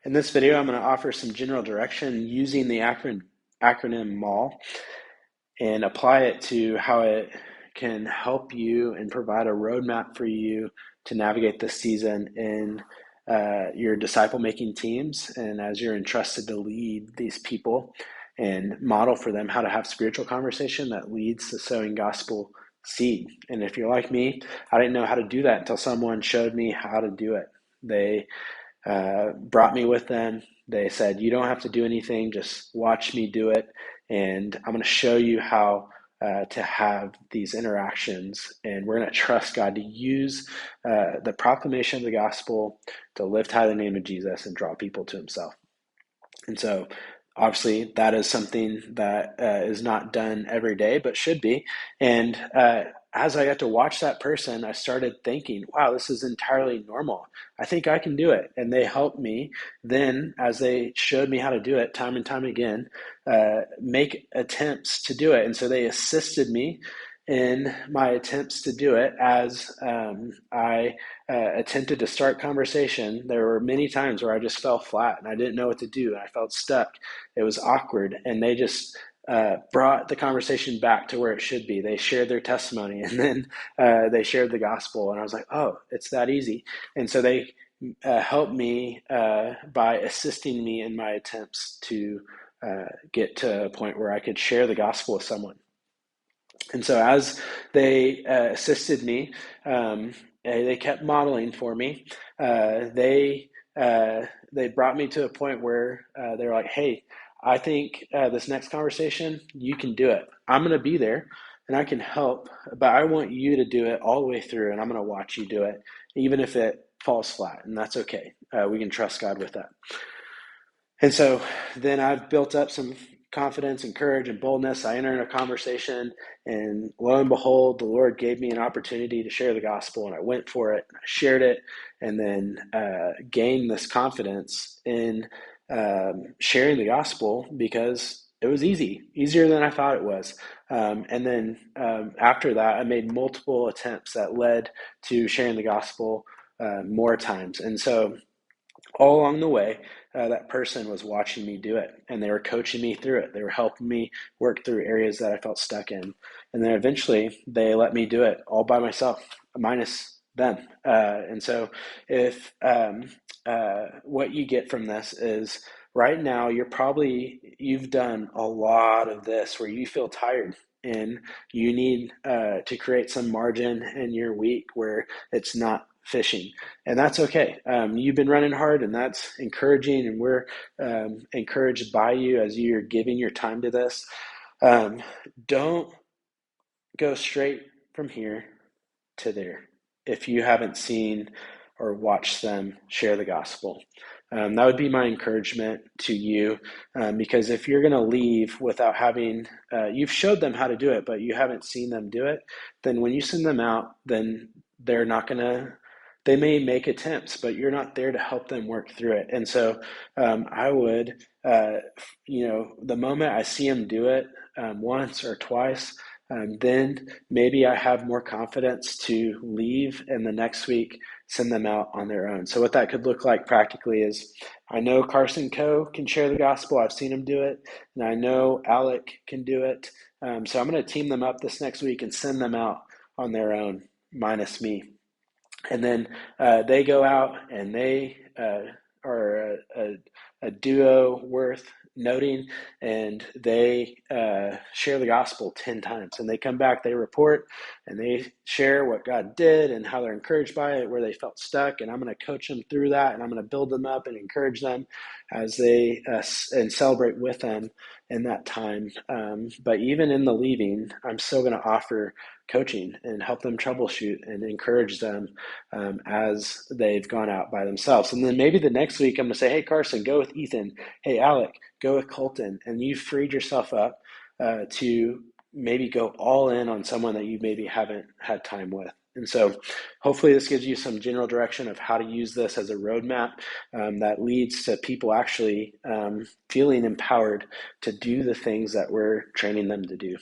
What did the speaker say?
In this video, I'm going to offer some general direction using the acronym Mawl and apply it to how it can help you and provide a roadmap for you to navigate this season in your disciple making teams and as you're entrusted to lead these people and model for them how to have spiritual conversation that leads to sowing gospel seed. And if you're like me, I didn't know how to do that until someone showed me how to do it. They brought me with them. They said, you don't have to do anything, just watch me do it. And I'm going to show you how to have these interactions. And we're going to trust God to use the proclamation of the gospel to lift high the name of Jesus and draw people to himself. And so obviously that is something that is not done every day, but should be. And as I got to watch that person, I started thinking, wow, this is entirely normal. I think I can do it. And they helped me then, as they showed me how to do it time and time again, make attempts to do it. And so they assisted me in my attempts to do it as I attempted to start conversation. There were many times where I just fell flat and I didn't know what to do. And I felt stuck. It was awkward. And they just brought the conversation back to where it should be. They shared their testimony and then they shared the gospel. And I was like, oh, it's that easy. And so they helped me by assisting me in my attempts to get to a point where I could share the gospel with someone. And so as they assisted me, they kept modeling for me. They brought me to a point where they were like, hey, I think this next conversation, you can do it. I'm going to be there and I can help, but I want you to do it all the way through and I'm going to watch you do it, even if it falls flat, and that's okay. We can trust God with that. And so then I've built up some confidence and courage and boldness. I enter in a conversation, and lo and behold, the Lord gave me an opportunity to share the gospel, and I went for it. And I shared it, and then gained this confidence in sharing the gospel because it was easier than I thought it was. And then after that, I made multiple attempts that led to sharing the gospel more times. And so all along the way, that person was watching me do it and they were coaching me through it. They were helping me work through areas that I felt stuck in. And then eventually they let me do it all by myself, minus them. And so if what you get from this is right now, you've done a lot of this where you feel tired and you need to create some margin in your week where it's not fishing, and that's okay. You've been running hard, and that's encouraging, and we're encouraged by you as you're giving your time to this. Don't go straight from here to there if you haven't seen or watched them share the gospel. That would be my encouragement to you, because if you're going to leave without having, you've showed them how to do it, but you haven't seen them do it, then when you send them out, then they're not going to, they may make attempts, but you're not there to help them work through it. And so I would, the moment I see them do it once or twice, then maybe I have more confidence to leave and the next week send them out on their own. So what that could look like practically is I know Carson Coe can share the gospel. I've seen him do it. And I know Alec can do it. So I'm going to team them up this next week and send them out on their own, minus me. And then they go out and they are a duo worth noting, and they share the gospel 10 times. And they come back, they report, and they share what God did and how they're encouraged by it, where they felt stuck. And I'm going to coach them through that, and I'm going to build them up and encourage them as they and celebrate with them in that time. But even in the leaving, I'm still going to offer coaching and help them troubleshoot and encourage them as they've gone out by themselves. And then maybe the next week I'm going to say, hey, Carson, go with Ethan. Hey, Alec, go with Colton. And you've freed yourself up to maybe go all in on someone that you maybe haven't had time with. And so hopefully this gives you some general direction of how to use this as a roadmap that leads to people actually feeling empowered to do the things that we're training them to do.